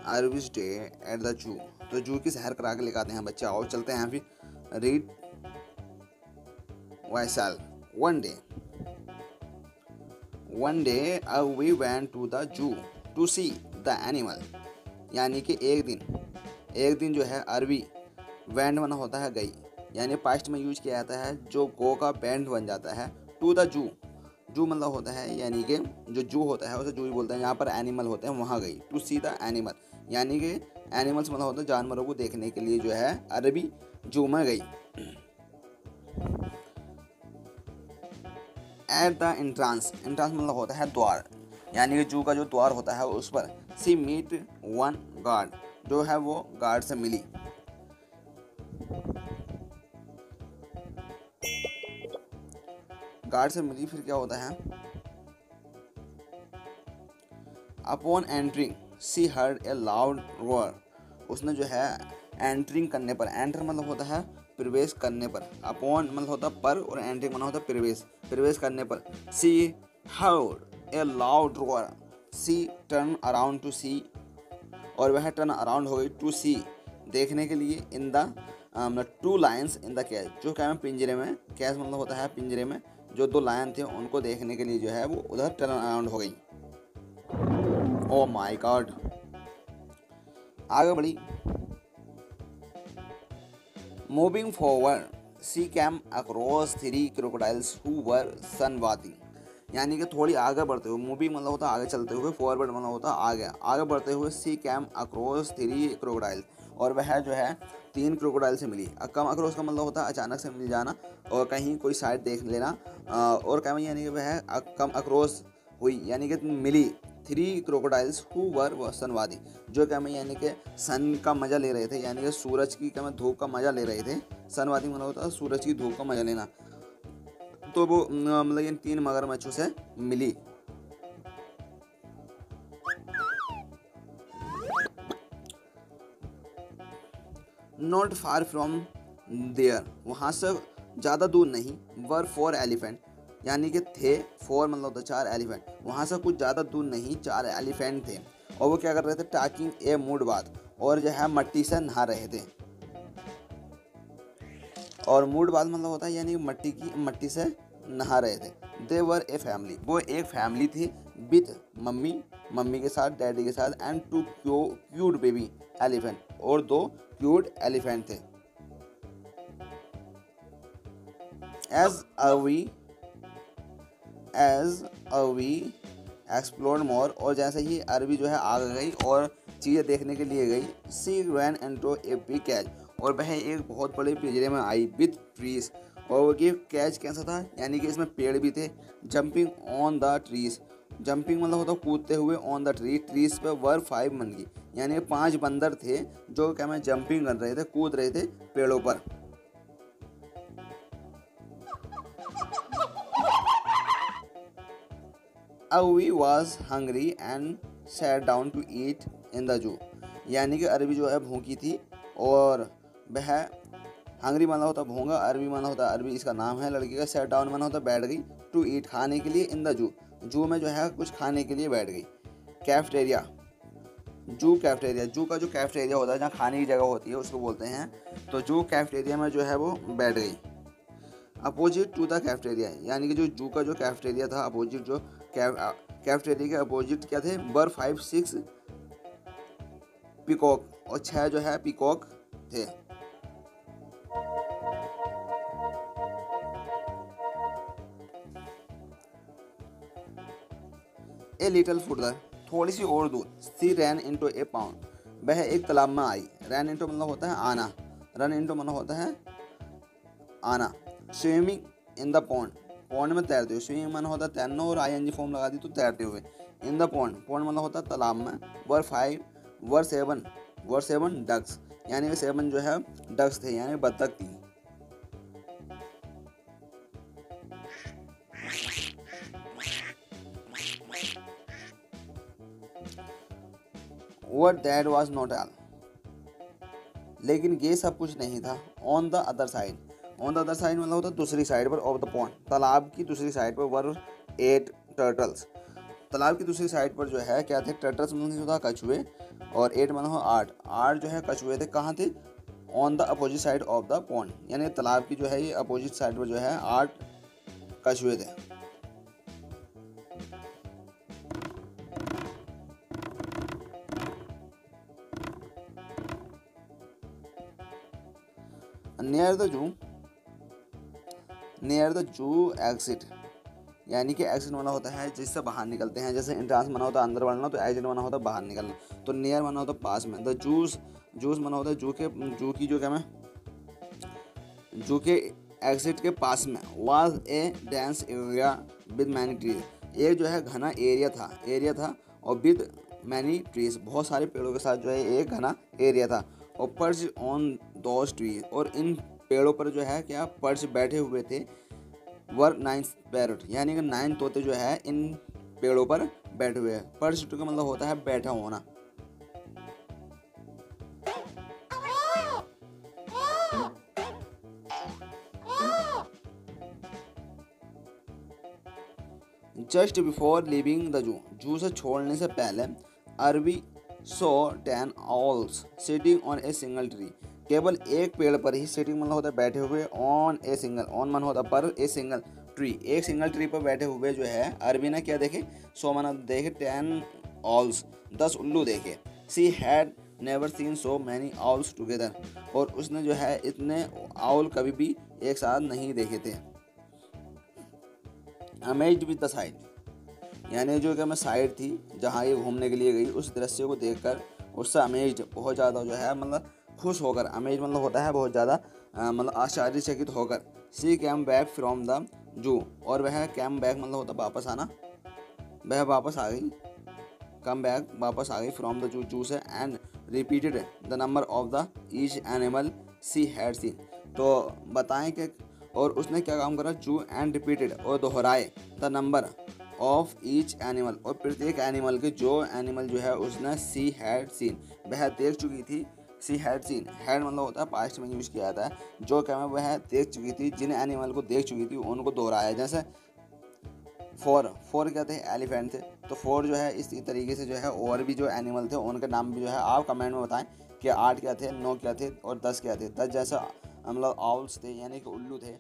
Arvish day at the zoo. तो जू की सैर करा के लेकर आते हैं बच्चे। आओ चलते हैं फिर। रीड वाइसल। One day we went to the zoo to see the animal. यानी कि एक दिन जो है अरवी वेंट बना होता है गई, यानी पास्ट में यूज किया जाता है जो गो का बैंड बन जाता है। टू द जू, जू मतलब होता है यानी कि जो जू होता है उसे जू ही बोलते हैं। यहाँ पर एनिमल होते हैं वहाँ गई। टू सी द एनिमल यानी कि एनिमल्स मतलब होता है जानवरों को देखने के लिए जो है अरबी जू में गई। एट द एंट्रांस, एंट्रांस मतलब होता है द्वार, यानी कि जू का जो द्वार होता है उस पर सी मीट वन गार्ड, जो है वो गार्ड से मिली। गार्ड से मिली फिर क्या होता है। Upon entering C heard a loud row or. उसने जो है एंट्रिंग करने पर, एंटर मतलब होता है प्रवेश करने पर, अपॉन मतलब होता है पर और एंट्रिंग मतलब होता है प्रवेश, प्रवेश करने पर। She heard a loud roar, she turn around to see, और वह टर्न अराउंड हो गई टू सी देखने के लिए। In the two lions in the cage, जो क्या है पिंजरे में, कैज मतलब होता है पिंजरे में जो दो लायन थे उनको देखने के लिए जो है वो उधर टर्न अराउंड हो गई। Oh my god. आगे बढ़ी। Moving forward she came across 3 crocodiles who were sunbathing. यानी कि थोड़ी आगे बढ़ते हुए, मूविंग मतलब होता है आगे चलते हुए, फॉरवर्ड मतलब होता है आगे, आगे बढ़ते हुए सी कैम अक्रॉस 3 क्रोकोडाइल, और वह जो है 3 क्रोकोडाइल से मिली। कम अक्रॉस का मतलब होता है अचानक से मिल जाना और कहीं कोई साइड देख लेना, और कैम यानी कि वह कम अक्रॉस हुई यानी कि मिली 3 क्रोकोडाइल्स हु वर सनवादी, जो क्या में यानी कि सन का मजा ले रहे थे, यानी कि सूरज की क्या में धूप का मजा ले रहे थे। सनवादी मतलब होता है सूरज की धूप का मजा लेना। तो वो मतलब इन 3 मगरमच्छों से मिली। नॉट फार फ्रॉम देयर, वहाँ से ज़्यादा दूर नहीं, वर 4 एलिफेंट, यानी कि थे 4 मतलब होता 4 एलिफेंट, वहाँ से कुछ ज़्यादा दूर नहीं 4 एलिफेंट थे। और वो क्या कर रहे थे, टाकिंग ए मूड बात, और जो है मट्टी से नहा रहे थे। और मूड बात मतलब होता है यानी मट्टी से नहा रहे थे। दे वर ए फैमिली, वो एक फैमिली थी, विथ मम्मी के साथ, डैडी के साथ, एंड 2 क्यूट बेबी एलिफेंट, और 2 क्यूट एलिफेंट थे। एज अवी एक्सप्लोर मोर, और जैसे ही अरबी जो है आगे गई और चीज़ें देखने के लिए गई, she ran into a big catch, और वह एक बहुत बड़े पिंजरे में आई विथ ट्रीज, और ये कैच कैसा था यानी कि इसमें पेड़ भी थे। Jumping on the trees, jumping मतलब होता कूदते हुए, ऑन द ट्रीज पे वर 5 मंकी, यानी 5 बंदर थे जो क्या मैं जंपिंग कर रहे थे, कूद रहे थे पेड़ों पर। Avi was hungry and sat down to eat in the zoo, यानी कि अरबी जो है भूखी थी और वह, हंग्री माना होता भूंगा, अरबी माना होता अरबी इसका नाम है लड़की का, सैट डाउन माना होता बैठ गई, टू ईट खाने के लिए, इन द जू, जू में जो है कुछ खाने के लिए बैठ गई। कैफेटेरिया, जू का जो कैफेटेरिया होता है जहाँ खाने की जगह होती है उसको बोलते हैं। तो जू कैफेटेरिया में जो है वो बैठ गई। अपोजिट टू द कैफेटेरिया, यानी कि जो जू का जो कैफेटेरिया था, अपोजिट जो कैफेटेरिया के अपोजिट क्या थे, बर 5-6 पीकॉक, और 6 जो है पीकॉक थे। ए लिटल फुर्दर, थोड़ी सी और दूर, सी रैन इनटू ए पाउंड, वह एक तालाब में आई। रैन इनटू मतलब होता है आना, रन इनटू मतलब होता है आना। Swimming in the pond, pond में तैरते हुए, स्विमिंग मन होता है तैरना और आईएनजी फॉर्म लगा दी तो तैरते हुए। इन द पॉन्ड, पॉन्ड मतलब होता है तालाब में। वर 7 डक्स, यानी कि 7 जो है डक्स थे यानी बत्तख थी। What that was not all, लेकिन ये सब कुछ नहीं था। On the other side, on the other side मतलब होता है दूसरी साइड पर, ऑफ द पॉन्ड, तालाब की दूसरी साइड पर वर 8 टर्टल्स, तालाब की दूसरी साइड पर जो है क्या थे, टर्टल्स मतलब होता कछुए, और 8 मतलब 8 जो है कछुए थे, कहाँ थे, on the opposite side of the pond, यानी तालाब की जो है ये अपोजिट साइड पर जो है 8 कछुए थे। Near the zoo, near the zoo exit, यानी कि एग्जिट माना होता है जिससे बाहर निकलते हैं, जैसे एंट्रेंस माना होता है अंदर बढ़ना, तो एग्जिट माना होता है बाहर निकलना। तो नियर माना होता है पास में, द जूस, जूस माना होता है जू की जो क्या मैं जू के एग्जिट के पास में, was a dense area with many trees, एक जो है घना एरिया था और विद मैनी ट्रीज, बहुत सारे पेड़ों के साथ जो है एक घना एरिया था, और पर्च ऑन दोज ट्रीज, और इन पेड़ों पर जो है क्या पर्च बैठे हुए थे, वर 9 पैरट, यानी कि 9 तोते जो है इन पेड़ों पर बैठे हुए हैं। पर्च का मतलब होता है बैठा होना। Just before living the zoo, जू से छोड़ने से पहले अरबी सो 10 owls sitting on a single tree, केवल एक पेड़ पर ही, सिटिंग मतलब होता है बैठे हुए, ऑन ए सिंगल, ऑन मन होता पर, ए सिंगल ट्री, एक सिंगल ट्री पर बैठे हुए जो है अरबी ने क्या देखे, सो मना देखे 10 owls 10 उल्लू देखे, she had never seen so many owls together, और उसने जो है इतने आउल कभी भी एक साथ नहीं देखे थे। अमेज्ड विद द साइट, यानी जो कि मैं साइड थी जहाँ ये घूमने के लिए गई, उस दृश्य को देखकर उससे अमेज्ड, बहुत ज़्यादा जो है मतलब खुश होकर, अमेज मतलब होता है बहुत ज़्यादा मतलब आश्चर्यचकित होकर, she came back from the zoo, और वह कैम बैक मतलब होता वापस आना, वह वापस आ गई, कम बैक वापस आ गई फ्रॉम द जू, जू से, and repeated the number of the each animal she had seen, तो बताएं कि, और उसने क्या काम करा, जू एंड रिपीटेड, और दोहराए, the number of each animal, और प्रत्येक एनिमल के जो एनिमल जो है उसने सी हैड सीन, वह देख चुकी थी, सी हैड सीन, हैड मतलब होता है पास्ट में यूज किया जाता है, जो क्या वह देख चुकी थी, जिन एनिमल को देख चुकी थी उनको दोहराया, जैसे फोर क्या थे, एलिफेंट थे, तो फोर जो है इसी तरीके से जो है और भी जो एनिमल थे उनके नाम भी जो है आप कमेंट में बताएं कि 8 क्या थे, 9 क्या थे और 10 क्या थे। 10 जैसे मतलब आउल्स थे यानी कि उल्लू थे।